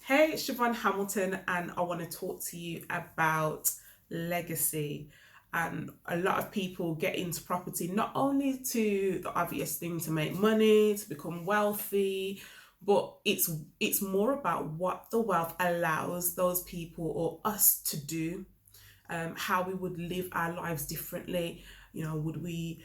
Hey, it's Siobhan Hamilton, and I want to talk to you about legacy. And a lot of people get into property not only to the obvious thing to make money, to become wealthy, but it's more about what the wealth allows those people or us to do, how we would live our lives differently. Would we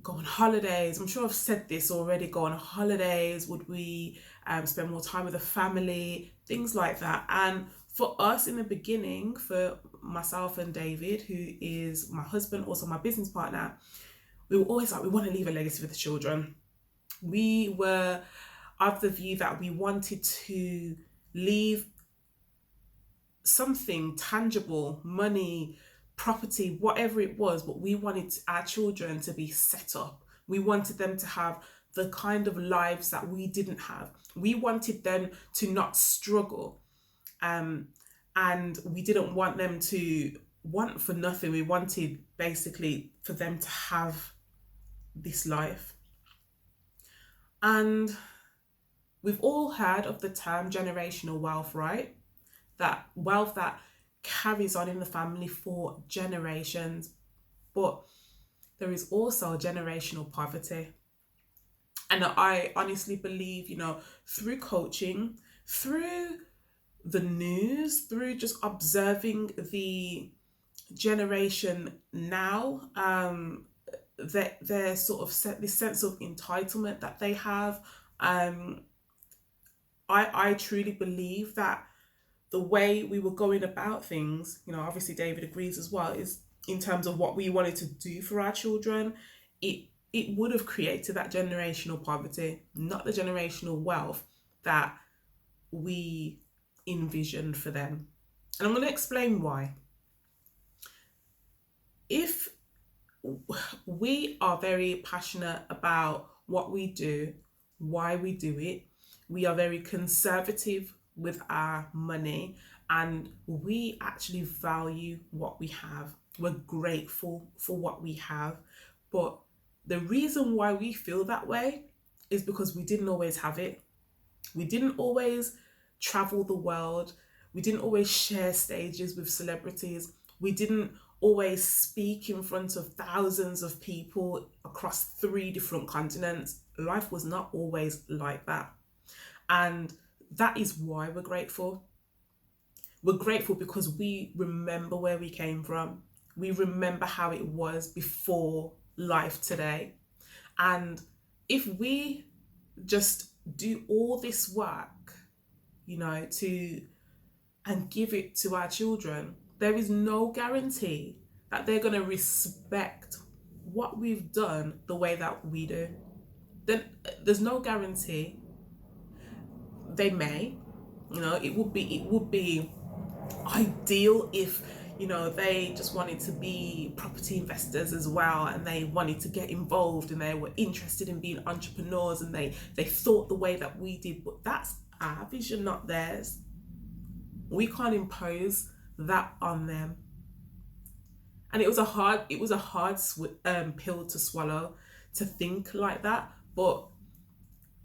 go on holidays? I'm sure I've said this already. Go on holidays? Would we spend more time with the family? Things like that. And for us in the beginning, for myself and David, who is my husband, also my business partner, we were always like, we want to leave a legacy for the children. We were of the view that we wanted to leave something tangible, money, property, whatever it was, but we wanted our children to be set up. We wanted them to have the kind of lives that we didn't have. We wanted them to not struggle. And we didn't want them to want for nothing. We wanted basically for them to have this life. And we've all heard of the term generational wealth, right? That wealth that carries on in the family for generations. But there is also generational poverty. And I honestly believe, through coaching, through the news, through just observing the generation now, that they're sort of set this sense of entitlement that they have. Um, I truly believe that the way we were going about things, obviously David agrees as well, is in terms of what we wanted to do for our children, it would have created that generational poverty, not the generational wealth that we envisioned for them. And I'm going to explain why. If we are very passionate about what we do, why we do it, we are very conservative with our money, and we actually value what we have. We're grateful for what we have. But the reason why we feel that way is because we didn't always have it. We didn't always travel the world. We didn't always share stages with celebrities. We didn't always speak in front of thousands of people across three different continents. Life was not always like that. And that is why we're grateful. We're grateful because we remember where we came from. We remember how it was before life today. And if we just do all this work, to and give it to our children, there is no guarantee that they're going to respect what we've done the way that we do. Then there's no guarantee. They may, it would be ideal if they just wanted to be property investors as well, and they wanted to get involved and they were interested in being entrepreneurs, and they thought the way that we did. But that's our vision, not theirs. We can't impose that on them. And it was a hard pill to swallow, to think like that. But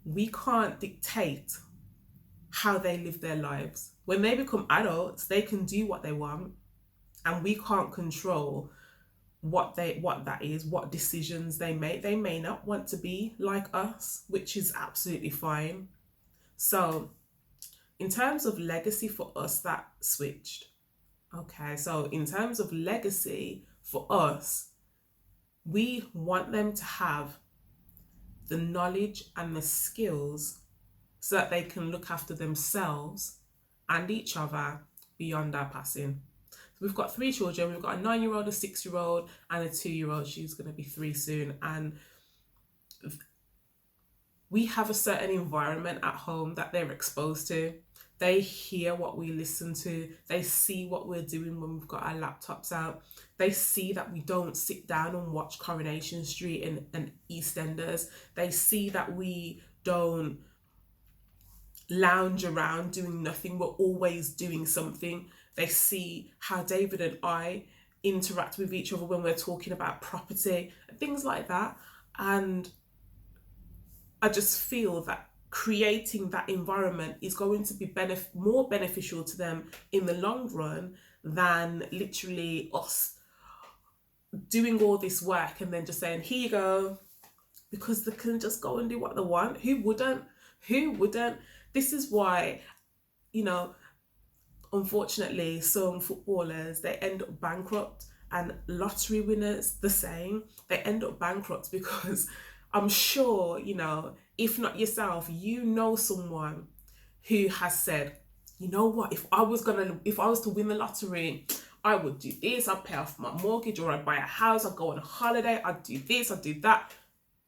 we can't dictate how they live their lives. When they become adults, they can do what they want, and we can't control what that is, what decisions they make. They may not want to be like us, which is absolutely fine. So, in terms of legacy for us, that switched. Okay, so in terms of legacy for us, we want them to have the knowledge and the skills so that they can look after themselves and each other beyond our passing. So we've got three children. We've got a 9-year-old, a 6-year-old, and a 2-year-old. She's going to be 3 soon. And we have a certain environment at home that they're exposed to. They hear what we listen to. They see what we're doing when we've got our laptops out. They see that we don't sit down and watch Coronation Street and EastEnders. They see that we don't lounge around doing nothing. We're always doing something. They see how David and I interact with each other when we're talking about property and things like that. And I just feel that creating that environment is going to be more beneficial to them in the long run than literally us doing all this work and then just saying, here you go, because they can just go and do what they want. Who wouldn't? Who wouldn't? This is why, you know, unfortunately, some footballers, they end up bankrupt, and lottery winners the same. They end up bankrupt because I'm sure, you know, if not yourself, you know someone who has said, you know what, if I was to win the lottery, I would do this, I'd pay off my mortgage, or I'd buy a house, I'd go on a holiday, I'd do this, I'd do that.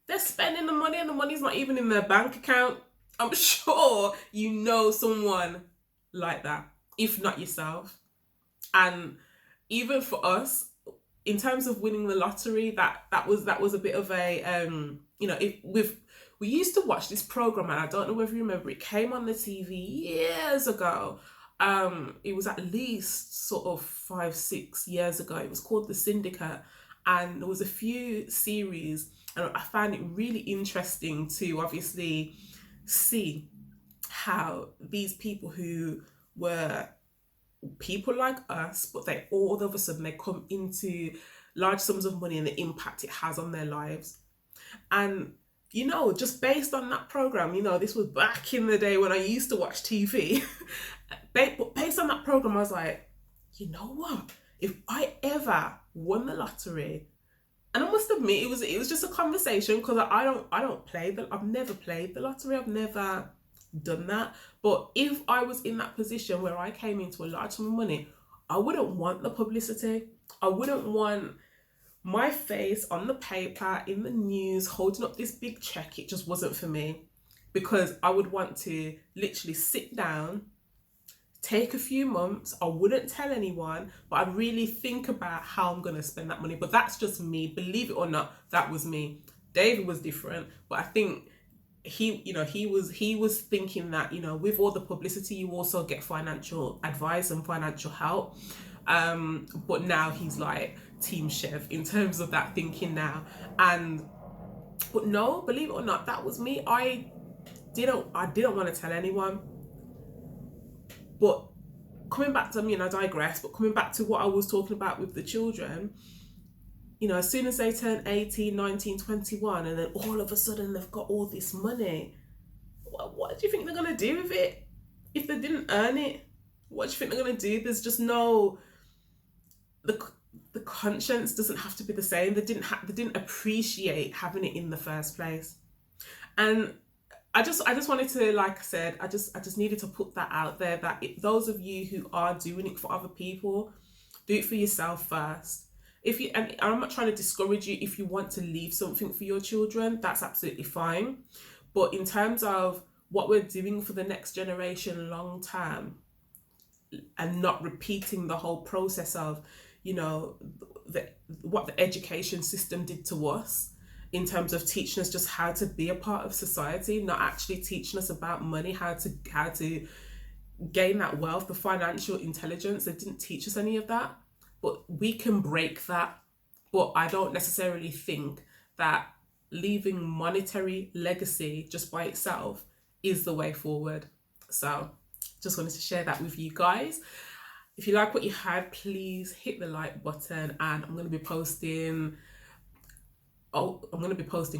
They're spending the money and the money's not even in their bank account. I'm sure you know someone like that, if not yourself. And even for us, in terms of winning the lottery, that was a bit of a you know, we used to watch this program, and I don't know whether you remember, it came on the TV years ago. It was at least sort of 5-6 years ago. It was called The Syndicate, and there was a few series, and I found it really interesting to obviously see how these people who were people like us, but they all of a sudden they come into large sums of money and the impact it has on their lives. And you know, just based on that program, you know, this was back in the day when I used to watch TV. But based on that program, I was like, you know what? If I ever won the lottery, and I must admit, it was just a conversation, because I've never played the lottery. I've never done that. But if I was in that position where I came into a large sum of money, I wouldn't want the publicity. I wouldn't want my face on the paper, in the news, holding up this big check. It just wasn't for me, because I would want to literally sit down, take a few months. I wouldn't tell anyone, but I'd really think about how I'm going to spend that money. But that's just me. Believe it or not, that was me. David was different, but I think he was thinking that, you know, with all the publicity, you also get financial advice and financial help. But now he's like Team Chev in terms of that thinking now. But no, believe it or not, that was me. I didn't want to tell anyone. But coming back to, I mean, I digress, but coming back to what I was talking about with the children, you know, as soon as they turn 18, 19, 21, and then all of a sudden they've got all this money, what do you think they're going to do with it? If they didn't earn it, what do you think they're going to do? There's just no, the conscience doesn't have to be the same. They didn't appreciate having it in the first place. And I just wanted to, like I said, I just needed to put that out there, that those of you who are doing it for other people, do it for yourself first. And I'm not trying to discourage you. If you want to leave something for your children, that's absolutely fine. But in terms of what we're doing for the next generation long term, and not repeating the whole process of, you know, what the education system did to us, in terms of teaching us just how to be a part of society, not actually teaching us about money, how to gain that wealth, the financial intelligence. They didn't teach us any of that, but we can break that. But I don't necessarily think that leaving monetary legacy just by itself is the way forward. So just wanted to share that with you guys. If you like what you had, please hit the like button, and I'm going to be posting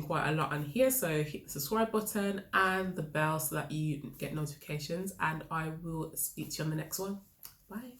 quite a lot on here, so hit the subscribe button and the bell so that you get notifications, and I will speak to you on the next one. Bye.